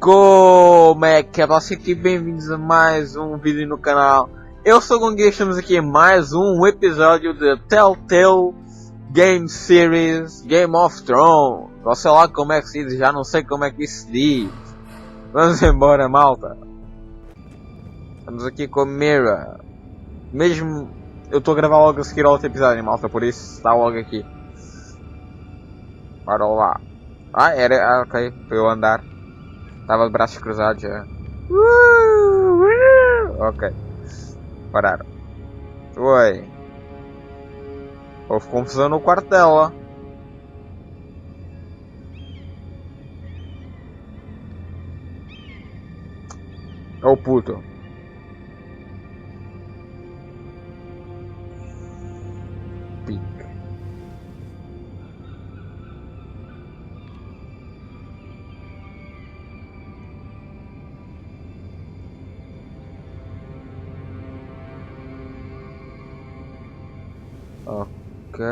Como é que é, pessoal? Aqui bem-vindos a mais um vídeo no canal. Eu sou o Conkilhas, estamos aqui em mais um episódio de Telltale Game Series Game of Thrones. Ou sei lá como é que se diz, já não sei como é que isso se diz. Vamos embora, malta. Estamos aqui com a Mira. Mesmo eu estou a gravar logo a seguir ao outro episódio, malta, por isso está logo aqui. Bora lá. Ok, para eu andar. Estava de braços cruzados já. Ok. Pararam. Foi. Houve confusão no quarto dela. É o puto. Pique. Ok.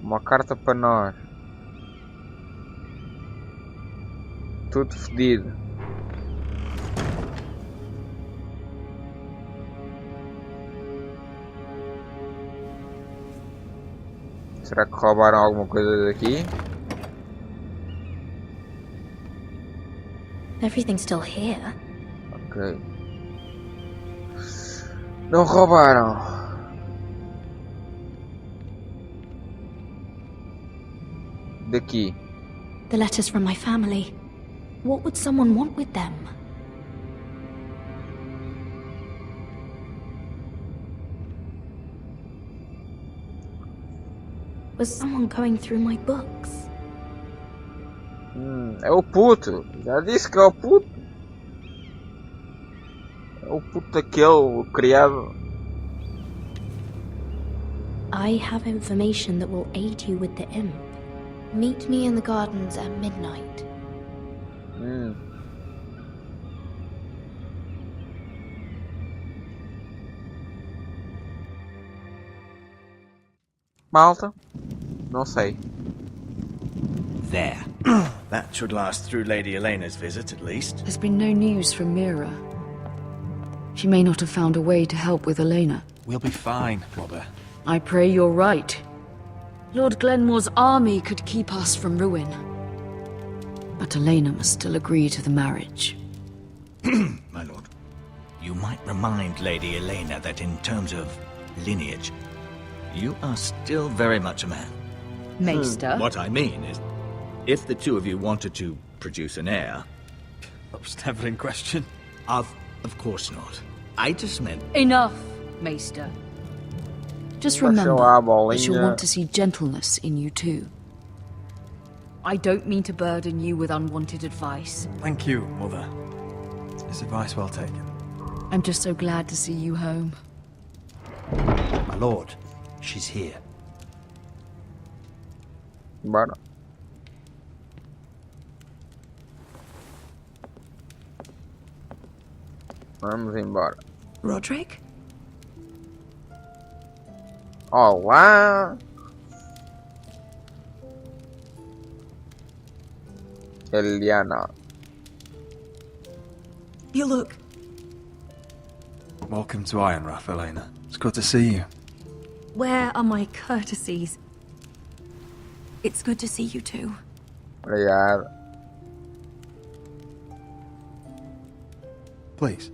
Uma carta para nós. Tudo fedido. Será que roubaram alguma coisa daqui? Everything's still here. Ok. Não roubaram. Daqui. The letters from my family. What would someone want with them? Was someone going through my books? É o puto. Já disse que é o puto. É o puto daquele, o criado. I have information that will aid you with the imp. Meet me in the gardens at midnight. Malta? Não sei. There. That should last through Lady Elena's visit, at least. There's been no news from Mira. She may not have found a way to help with Elena. We'll be fine, Mother. I pray you're right. Lord Glenmore's army could keep us from ruin. But Elena must still agree to the marriage. My lord, you might remind Lady Elena that in terms of lineage, you are still very much a man. Maester? What I mean is, if the two of you wanted to produce an heir... That was never in question. Of course not. I just meant... Enough, Maester. Just remember that you'll want to see gentleness in you too. I don't mean to burden you with unwanted advice. Thank you, Mother. It's advice well taken. I'm just so glad to see you home. My lord, she's here. Bora. Vamos embora. Roderick? Olá! Eliana. You look... Welcome to Ironrath, Elena. It's good to see you. Where are my courtesies? It's good to see you too. Obrigado. Please.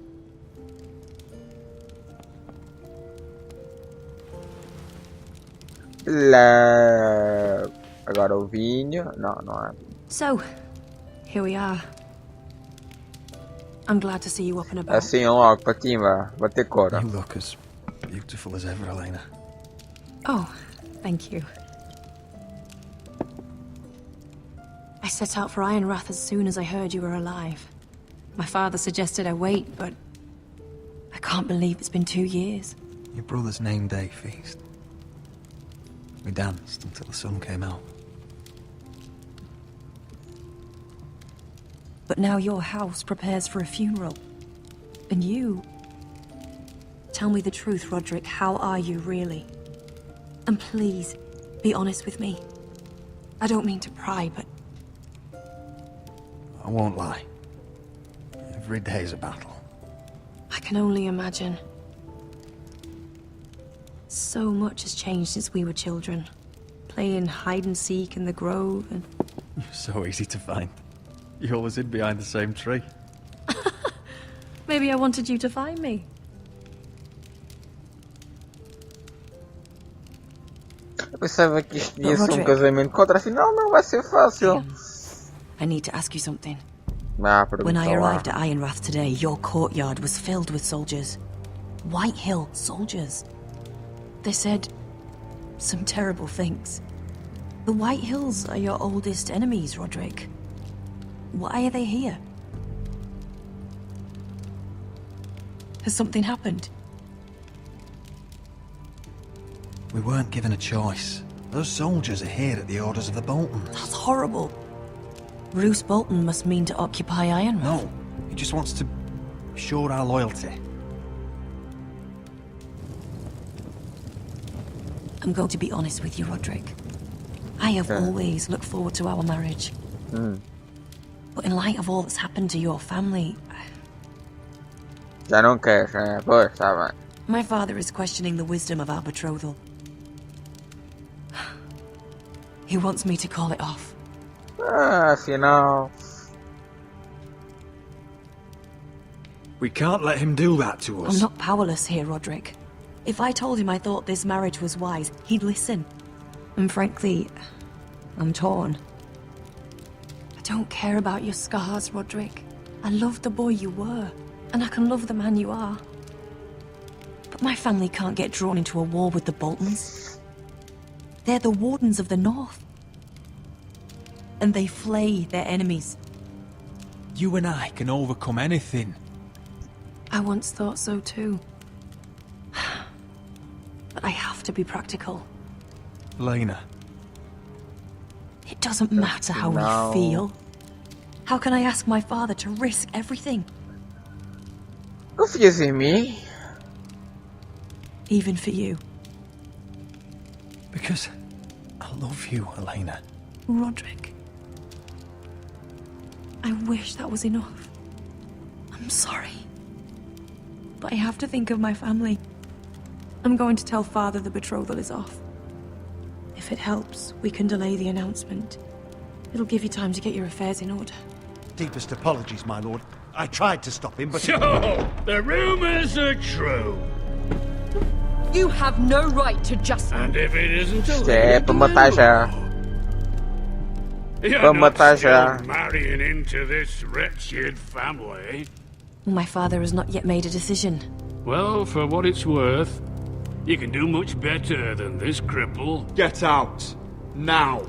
Agora o vinho. Não, não é. So, here we are. I'm glad to see you up and about. Assim logo para ti, vai ter cor. You look as beautiful as ever, Elena. Oh, thank you. I set out for Ironrath as soon as I heard you were alive. My father suggested I wait, but I can't believe it's been 2 years. Your brother's name day feast. We danced until the sun came out. But now your house prepares for a funeral. And you... Tell me the truth, Roderick. How are you, really? And please, be honest with me. I don't mean to pry, but... I won't lie. Every day's a battle. I can only imagine. So much has changed since we were children. Playing hide and seek in the grove and... You're so easy to find. You always hid behind the same tree. Maybe I wanted you to find me. Eu pensava que isto ia ser casamento contra, afinal não vai ser fácil. I need to ask you something. When When I arrived at Ironrath today, your courtyard was filled with soldiers. White Hill soldiers. They said some terrible things. The White Hills are your oldest enemies, Roderick. Why are they here? Has something happened? We weren't given a choice. Those soldiers are here at the orders of the Boltons. That's horrible. Roose Bolton must mean to occupy Ironrath. No, he just wants to assure our loyalty. I'm going to be honest with you, Roderick. I have always looked forward to our marriage. But in light of all that's happened to your family... Já não queres, né? Pois, tá bem. My father is questioning the wisdom of our betrothal. He wants me to call it off. Afinal... We can't let him do that to us. I'm not powerless here, Roderick. If I told him I thought this marriage was wise, he'd listen. And frankly, I'm torn. I don't care about your scars, Roderick. I love the boy you were, and I can love the man you are. But my family can't get drawn into a war with the Boltons. They're the Wardens of the North. And they flay their enemies. You and I can overcome anything. I once thought so too. But I have to be practical. Lena. It doesn't matter how we feel. How can I ask my father to risk everything? Confias em mim? Even for you. Because I love you, Elena. Roderick. I wish that was enough. I'm sorry. But I have to think of my family. I'm going to tell Father the betrothal is off. If it helps, we can delay the announcement. It'll give you time to get your affairs in order. Deepest apologies, my lord. I tried to stop him, but... So, the rumors are true. You have no right to just... And if it isn't Isto é para matar já. You're Para not matar still já. marrying into this wretched family. My father has not yet made a decision. Well, for what it's worth, you can do much better than this cripple. Get out! Now!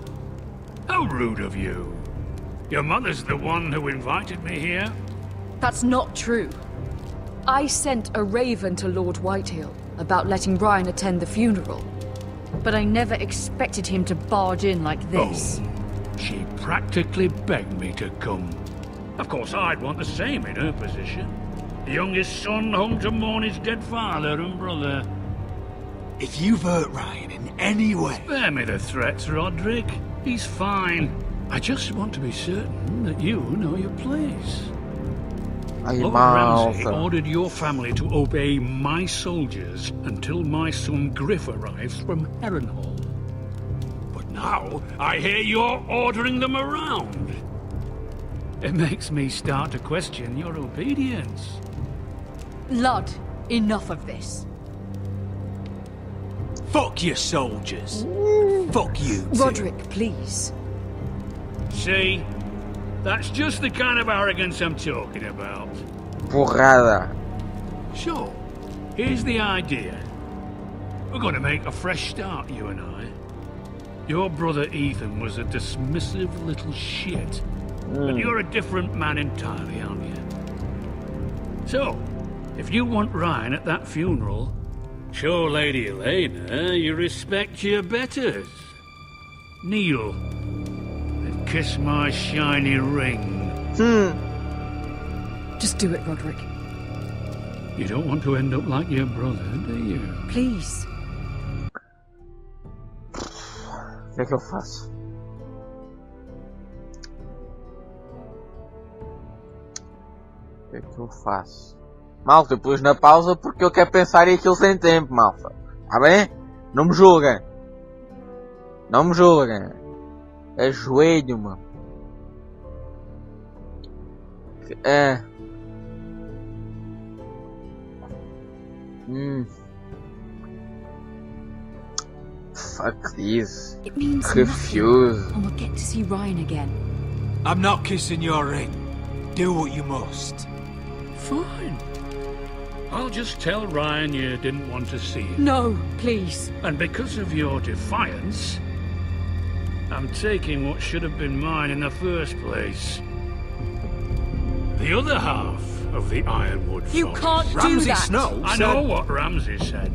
How rude of you. Your mother's the one who invited me here. That's not true. I sent a raven to Lord Whitehill about letting Brian attend the funeral. But I never expected him to barge in like this. Oh, she practically begged me to come. Of course, I'd want the same in her position. The youngest son home to mourn his dead father and brother. If you've hurt Ryan in any way... Spare me the threats, Roderick. He's fine. I just want to be certain that you know your place. Lord Ramsay ordered your family to obey my soldiers until my son Griff arrives from Harrenhal. But now, I hear you're ordering them around. It makes me start to question your obedience. Lud, enough of this. Fuck your soldiers. Fuck you too. Roderick, please. See? That's just the kind of arrogance I'm talking about. Porrada. So, here's the idea. We're going to make a fresh start, you and I. Your brother Ethan was a dismissive little shit. But you're a different man entirely, aren't you? So, if you want Ryan at that funeral, show Lady Elena you respect your betters. Kneel and kiss my shiny ring. Just do it, Roderick. You don't want to end up like your brother, do you? Please. O que é que eu faço? O que é que eu faço? Malta, eu pus na pausa porque eu quero pensar em aquilo sem tempo, malta. Tá bem? Não me julguem. Não me julguem. Ajoelho, mano. É. Fuck this. It means Refuse. nothing, and we'll get to see Ryan again. I'm not kissing your ring. Do what you must. Fine. I'll just tell Ryan you didn't want to see him. No, please. And because of your defiance, I'm taking what should have been mine in the first place. The other half of the Ironwood You Forest. can't do Ramsay that. Snow I know what Ramsay said.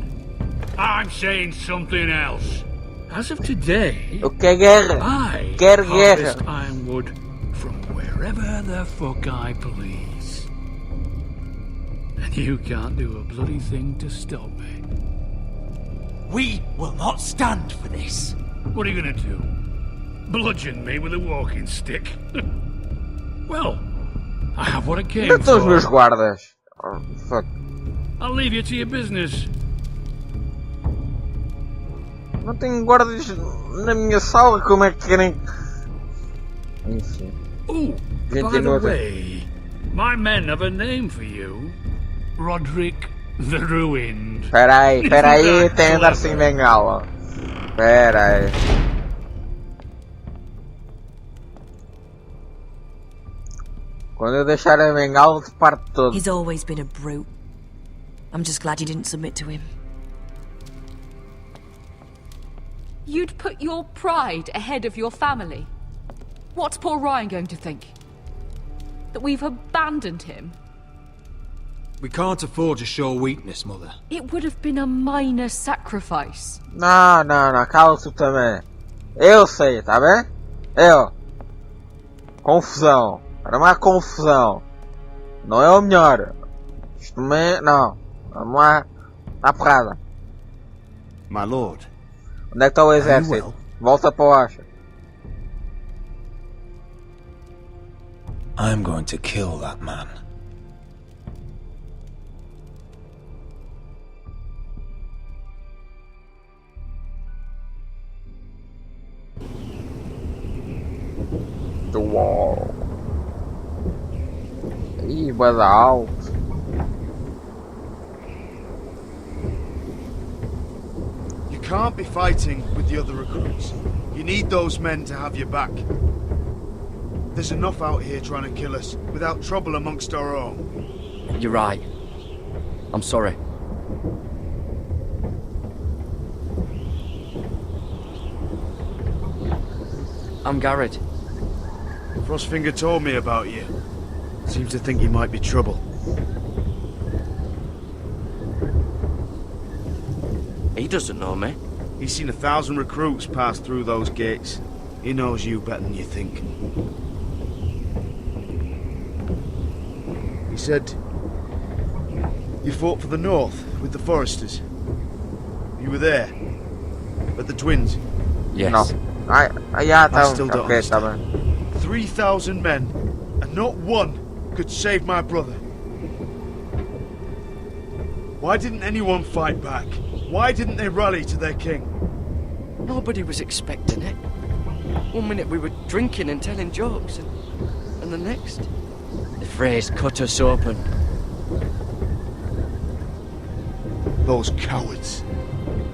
I'm saying something else. As of today, Eu quero guerra. I Quero harvest guerra. ironwood from wherever the fuck I please. And you can't do a bloody thing to stop me. We will not stand for this. What are you gonna do? Bludgeon me with a walking stick? Well, I have what I came Onde estão os meus for. guardas? Oh, fuck. I'll leave you to your business. Não tenho guardas na minha sala, como é que querem... Enfim. Oh, by the way, my men have a name for you. Roderick the Ruined. Espera aí, tem que andar sem bengala. Espera aí. Quando eu deixar a bengala, te parto todo. He's always been a brute. I'm just glad you didn't submit to him. You'd put your pride ahead of your family. What's poor Ryan going to think? That we've abandoned him? We can't afford to show weakness, Mother. It would have been a minor sacrifice. Não, cala-te tu também. Eu sei, tá bem? Eu. Confusão. Para mais confusão. Não é o melhor. Isto também, não. Vamos lá. À porrada. My lord. Onde é que está o exército? Volta para o Asha. I'm going to kill that man. The wall. Ih, vai dar alto. You can't be fighting with the other recruits. You need those men to have your back. There's enough out here trying to kill us without trouble amongst our own. You're right. I'm sorry. I'm Garrett. Frostfinger told me about you. Seems to think you might be trouble. He doesn't know me. He's seen 1,000 recruits pass through those gates. He knows you better than you think. He said you fought for the North with the Foresters. You were there at the Twins. Yes. No. Já I still don't ok, tá understand. bem. 3,000 men, and not one could save my brother. Why didn't anyone fight back? Why didn't they rally to their king? Nobody was expecting it. One minute we were drinking and telling jokes, and the next, the Freys cut us open. Those cowards.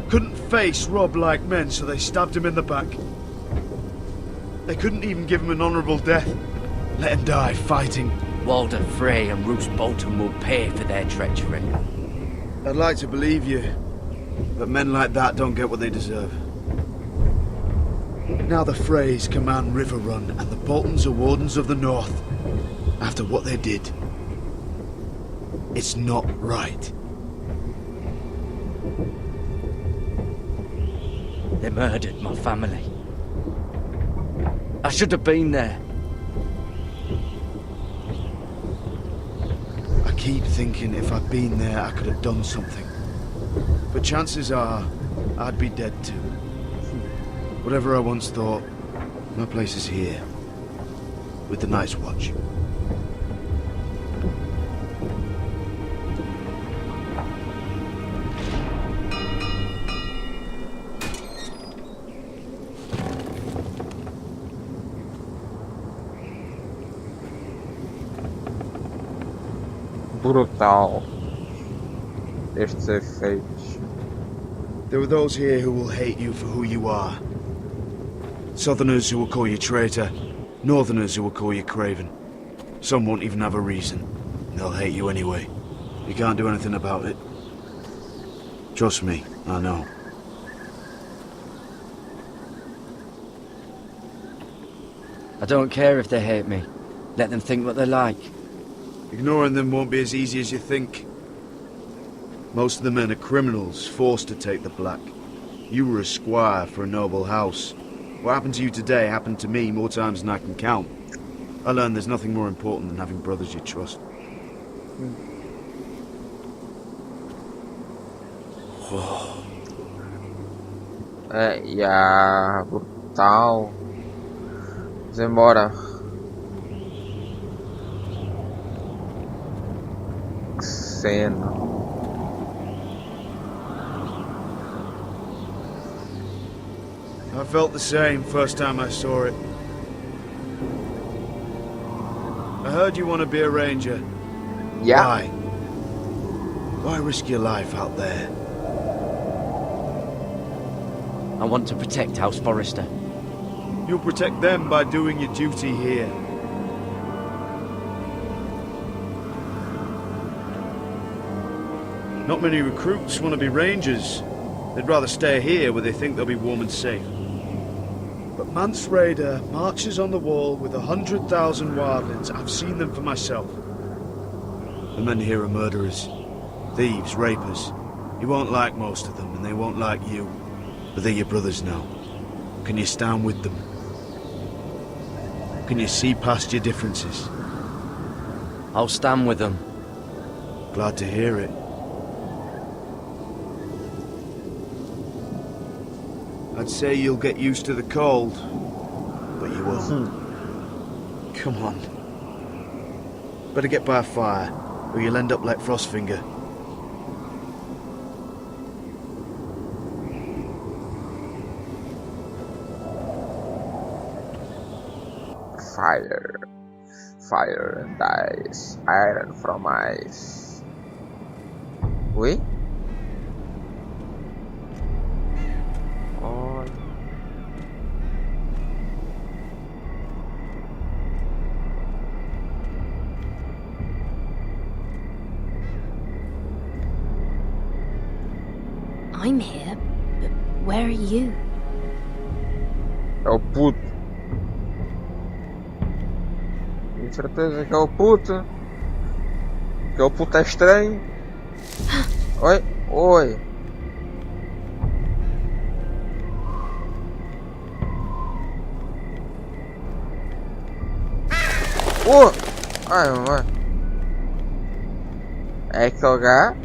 Couldn't face Rob like men, so they stabbed him in the back. They couldn't even give him an honourable death. Let him die fighting. Walder Frey and Roose Bolton will pay for their treachery. I'd like to believe you, but men like that don't get what they deserve. Now the Freys command Riverrun, and the Boltons are Wardens of the North. After what they did. It's not right. They murdered my family. I should have been there. I keep thinking if I'd been there, I could have done something. But chances are, I'd be dead too. Whatever I once thought, my place is here. With the Night's Watch. Brutal. Estes efeitos. There are those here who will hate you for who you are. Southerners who will call you traitor. Northerners who will call you craven. Some won't even have a reason. They'll hate you anyway. You can't do anything about it. Trust me, I know. I don't care if they hate me. Let them think what they like. Ignoring them won't be as easy as you think. Most of the men are criminals, forced to take the black. You were a squire for a noble house. What happened to you today happened to me more times than I can count. I learned there's nothing more important than having brothers you trust. Yeah, brutal. Vamos embora. Que cena. I felt the same first time I saw it. I heard you want to be a ranger. Yeah. Why? Why risk your life out there? I want to protect House Forrester. You'll protect them by doing your duty here. Not many recruits want to be rangers. They'd rather stay here where they think they'll be warm and safe. But Mance Raider marches on the wall with 100,000 wildlings. I've seen them for myself. The men here are murderers, thieves, rapers. You won't like most of them, and they won't like you. But they're your brothers now. Can you stand with them? Can you see past your differences? I'll stand with them. Glad to hear it. I'd say you'll get used to the cold, but you won't. Come on. Better get by a fire, or you'll end up like Frostfinger. Fire. Fire and ice. Iron from ice. Oi? I'm here, but where are you? É o puto. Tenho certeza que é o puto. Que o puto é estranho. Oi, oi. Ai, mamãe. É aquele gajo?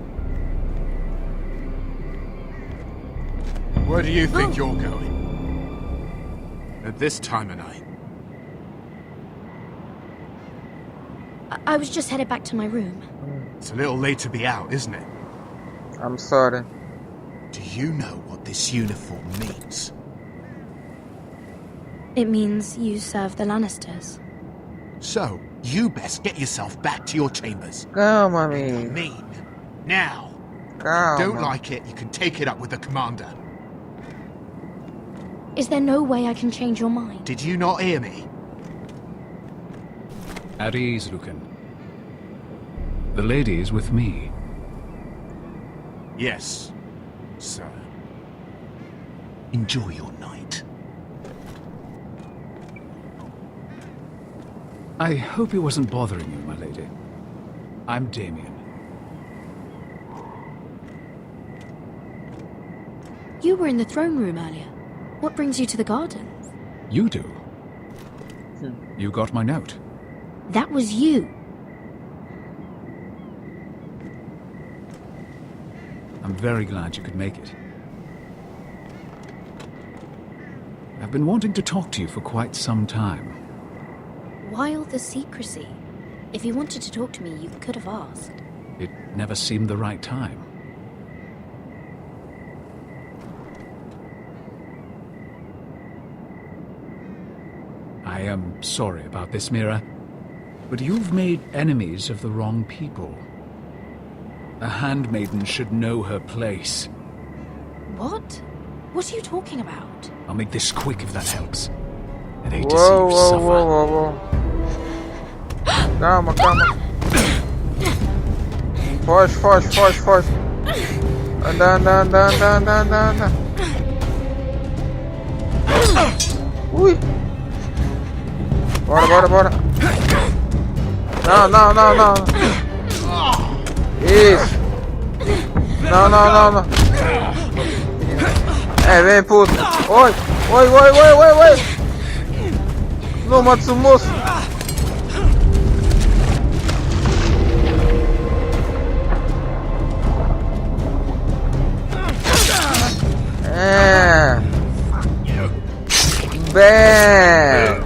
Where do you think you're going? At this time of night? I was just headed back to my room. It's a little late to be out, isn't it? I'm sorry. Do you know what this uniform means? It means you serve the Lannisters. So, you best get yourself back to your chambers. Calma, I amigo. mean, now. Calma. If you don't like it, you can take it up with the commander. Is there no way I can change your mind? Did you not hear me? At ease, Lucan. The lady is with me. Yes, sir. Enjoy your night. I hope he wasn't bothering you, my lady. I'm Damien. You were in the throne room earlier. What brings you to the gardens? You do. You got my note. That was you. I'm very glad you could make it. I've been wanting to talk to you for quite some time. Why all the secrecy? If you wanted to talk to me, you could have asked. It never seemed the right time. I am sorry about this, Mira, but you've made enemies of the wrong people. A handmaiden should know her place. What? What are you talking about? I'll make this quick if that helps. I'd hate to see you suffer. Whoa. Calma, calma. Foge. Anda. Ui. Bora. Não. Isso. Não. Vem, puto. Oi. Não mates o moço. Bem.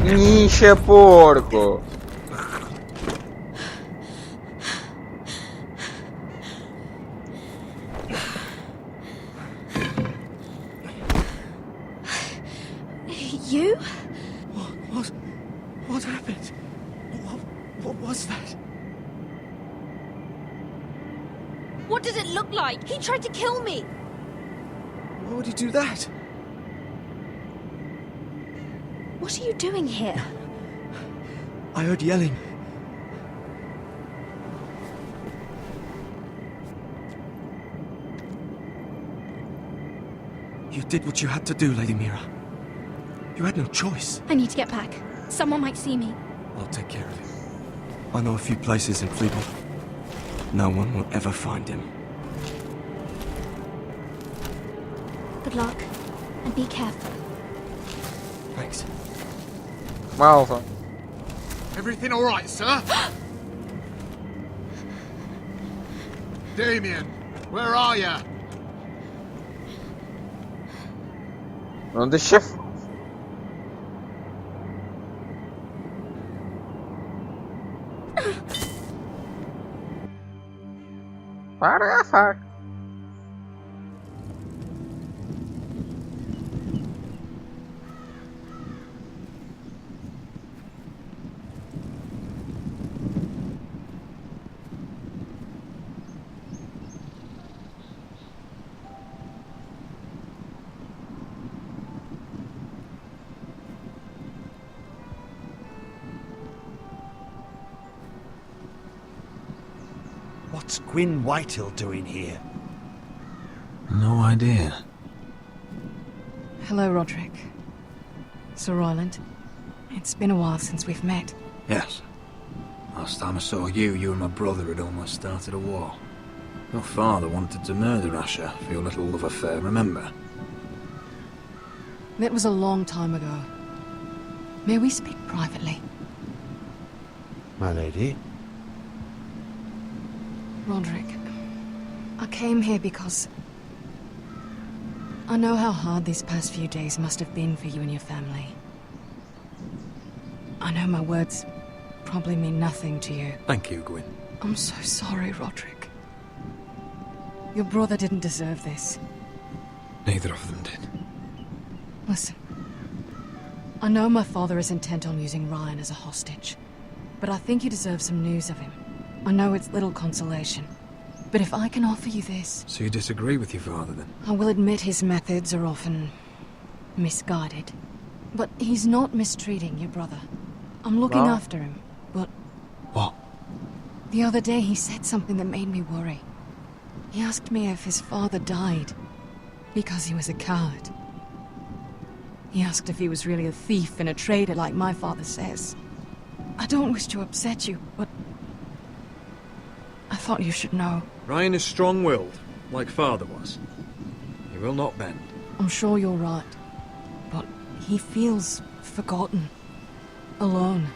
Incha, porco. You? What happened? What was that? What did it look like? He tried to kill me. Why would he do that? What are you doing here? I heard yelling. You did what you had to do, Lady Mira. You had no choice. I need to get back. Someone might see me. I'll take care of it. I know a few places in Fleeble. No one will ever find him. Good luck, and be careful. Thanks. Malva. Everything all right, sir? Damien, where are you? On the chef. Para a faca. What's Gwyn Whitehill doing here? No idea. Hello, Roderick. Sir Royland. It's been a while since we've met. Yes. Last time I saw you and my brother had almost started a war. Your father wanted to murder Asher for your little love affair, remember? That was a long time ago. May we speak privately? My lady? Roderick, I came here because I know how hard these past few days must have been for you and your family. I know my words probably mean nothing to you. Thank you, Gwyn. I'm so sorry, Roderick. Your brother didn't deserve this. Neither of them did. Listen, I know my father is intent on using Ryan as a hostage, but I think you deserve some news of him. I know it's little consolation, but if I can offer you this... So you disagree with your father, then? I will admit his methods are often misguided, but he's not mistreating your brother. I'm looking after him, but... What? The other day he said something that made me worry. He asked me if his father died because he was a coward. He asked if he was really a thief and a traitor like my father says. I don't wish to upset you, but... I thought you should know. Ryan is strong-willed, like father was. He will not bend. I'm sure you're right, but he feels forgotten. Alone.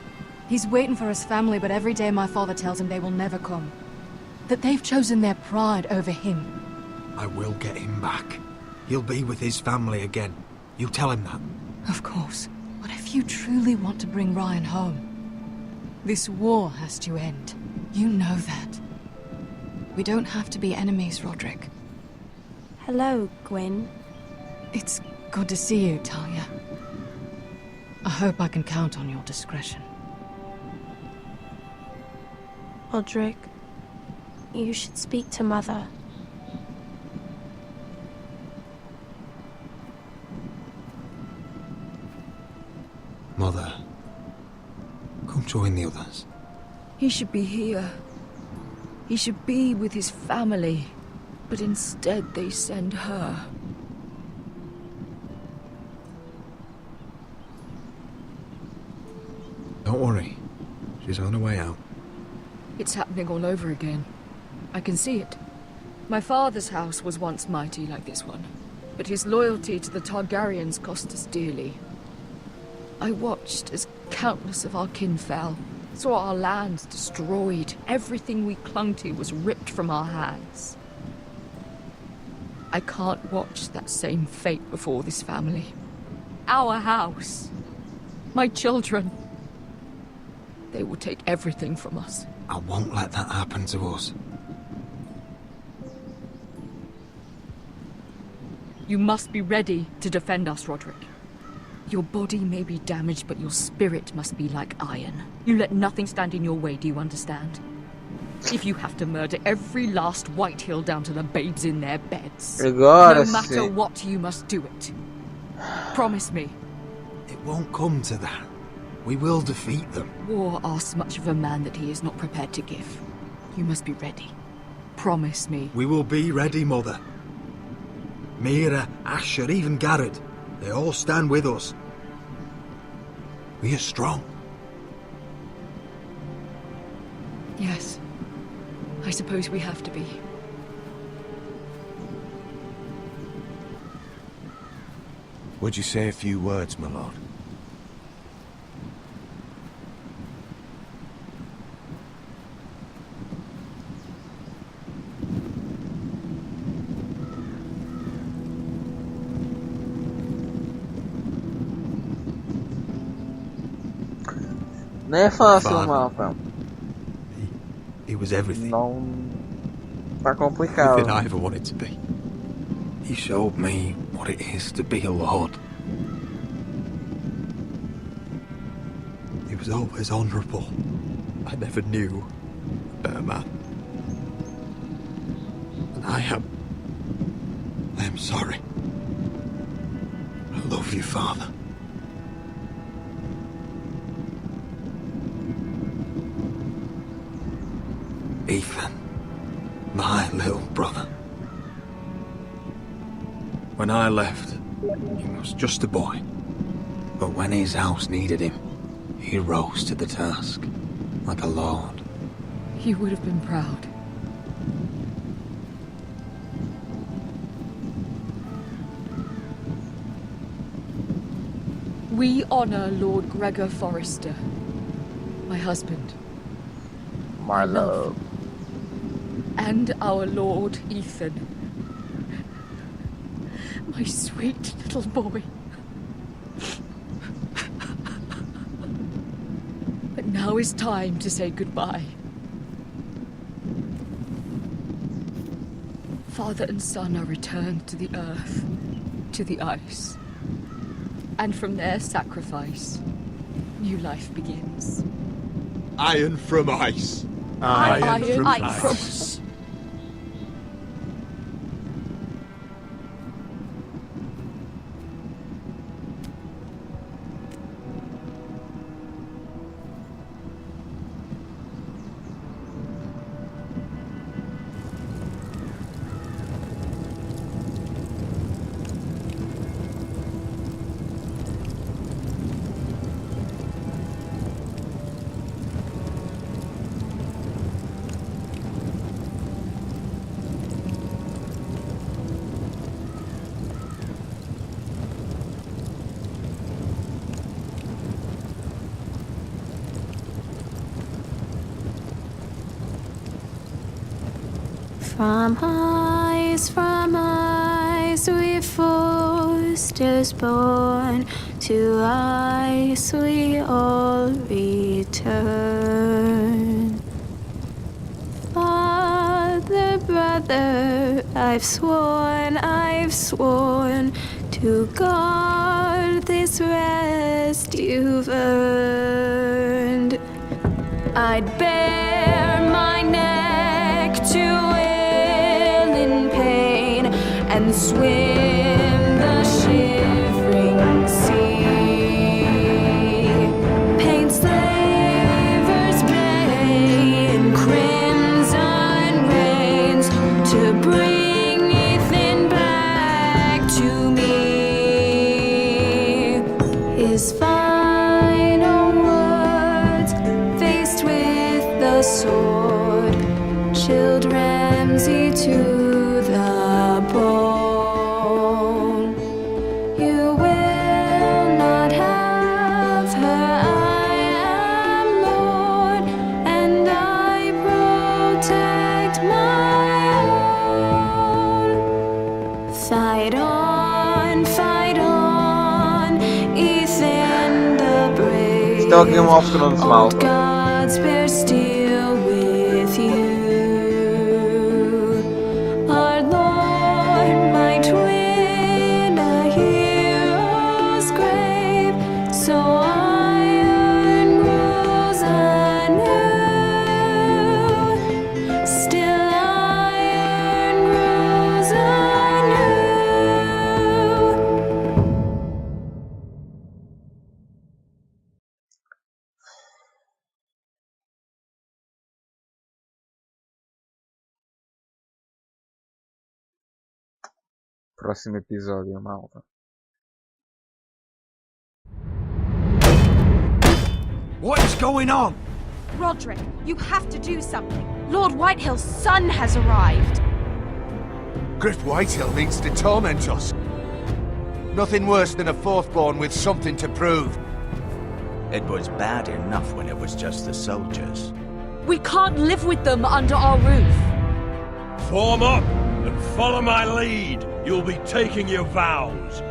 He's waiting for his family, but every day my father tells him they will never come. That they've chosen their pride over him. I will get him back. He'll be with his family again. You tell him that. Of course. But if you truly want to bring Ryan home, this war has to end. You know that. We don't have to be enemies, Roderick. Hello, Gwyn. It's good to see you, Talia. I hope I can count on your discretion. Roderick, you should speak to Mother. Mother, come join the others. He should be here. He should be with his family. But instead they send her. Don't worry. She's on her way out. It's happening all over again. I can see it. My father's house was once mighty like this one, but his loyalty to the Targaryens cost us dearly. I watched as countless of our kin fell, saw our lands destroyed, everything we clung to was ripped from our hands. I can't watch that same fate before this family. Our house. My children. They will take everything from us. I won't let that happen to us. You must be ready to defend us, Roderick. Your body may be damaged, but your spirit must be like iron. You let nothing stand in your way, do you understand? If you have to murder every last Whitehill down to the babes in their beds, no matter what, you must do it. Promise me. It won't come to that. We will defeat them. War asks much of a man that he is not prepared to give. You must be ready. Promise me. We will be ready, Mother. Mira, Asher, even Garrett. They all stand with us. We are strong. Yes. I suppose we have to be. Would you say a few words, my lord? Não é fácil, mapa. He was everything. Não tá complicado. Everything I ever wanted to be. He showed me what it is to be a lord. He was always honourable. I never knew a better man. And I am sorry. I love you, Father. Ethan, my little brother. When I left, he was just a boy. But when his house needed him, he rose to the task, like a lord. He would have been proud. We honor Lord Gregor Forrester, my husband. My love. And our Lord Ethan. My sweet little boy. But now is time to say goodbye. Father and son are returned to the earth, to the ice. And from their sacrifice, new life begins. Iron from ice. Iron from ice. From ice we foresters born, to ice we all return. Father, brother, I've sworn to guard this rest you've earned. I'd bare my neck to wail in pain and swim the shivering sea. Paint slavers play in crimson rains to bring Ethan back to me. His final words, faced with the sword, chilled Ramsay to the bone. You will not have her, I am Lord, and I protect my own. Fight on, Ethan the brave. Isto é o Game of Thrones, malta. Gods bear steel with you. Our Lord might win a hero's grave, so iron rules anew. Still iron rules anew. Próximo episódio, malta. What's going on? Roderick, you have to do something. Lord Whitehill's son has arrived. Griff Whitehill needs to torment us. Nothing worse than a fourthborn with something to prove. It was bad enough when it was just the soldiers. We can't live with them under our roof. Form up and follow my lead. You'll be taking your vows.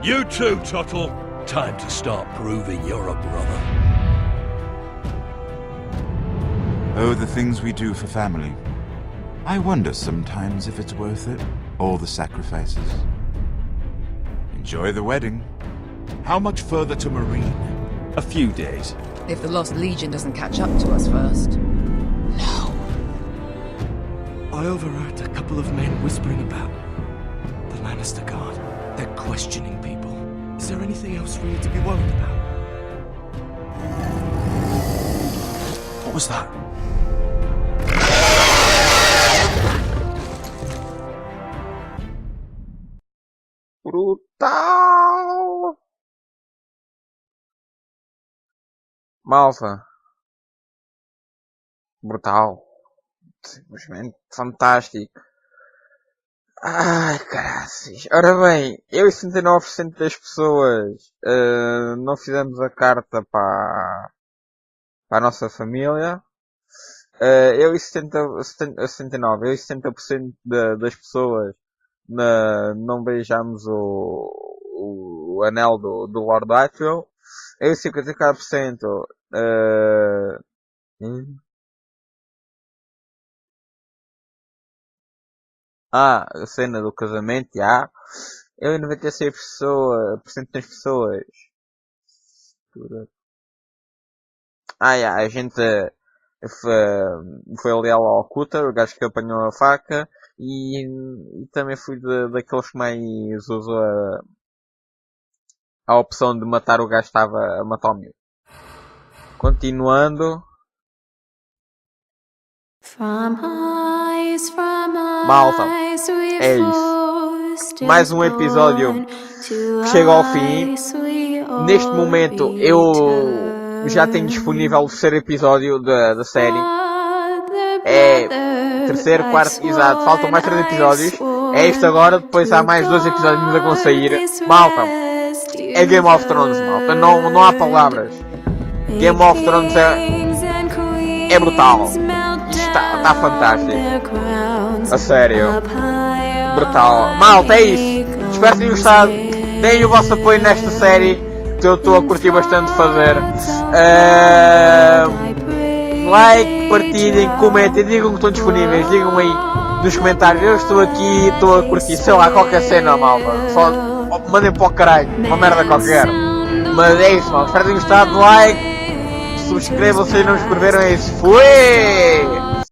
You too, Tuttle. Time to start proving you're a brother. Oh, the things we do for family. I wonder sometimes if it's worth it, all the sacrifices. Enjoy the wedding. How much further to Marine? A few days. If the Lost Legion doesn't catch up to us first. I overheard a couple of men whispering about the Lannister Guard. They're questioning people. Is there anything else really to be worried about? What was that? Brutal! Malta. Brutal. Simplesmente fantástico. Ai, caraças. Ora bem, eu e 69% das pessoas não fizemos a carta para a nossa família. Eu e 69%, eu e 70% das pessoas não beijamos o anel do Lord Whitehall. Eu e 54% a cena do casamento, já. Eu e 96% das pessoas. A gente foi leal ao Cutter, o gajo que apanhou a faca, e também fui daqueles que mais usou a opção de matar o gajo que estava a matar o meu. Continuando. Malta, é isso. Mais um episódio que chega ao fim. Neste momento eu já tenho disponível o terceiro episódio da série. É terceiro, quarto, exato. Faltam mais 3 episódios. É este agora, depois há mais 2 episódios que ainda vão sair. Malta, é Game of Thrones, malta. Não há palavras. Game of Thrones é brutal. tá fantástico. A sério. Brutal. Malta, é isso. Espero que tenham gostado. Deem o vosso apoio nesta série, que eu estou a curtir bastante fazer. Like, partilhem, comentem, digam que estão disponíveis, digam aí nos comentários. Eu estou aqui, estou a curtir, sei lá, qualquer cena, malta. Só mandem para o caralho, uma merda qualquer. Mas é isso, malta. Espero que tenham gostado. Like, subscrevam se não inscreveram. É isso. Fui!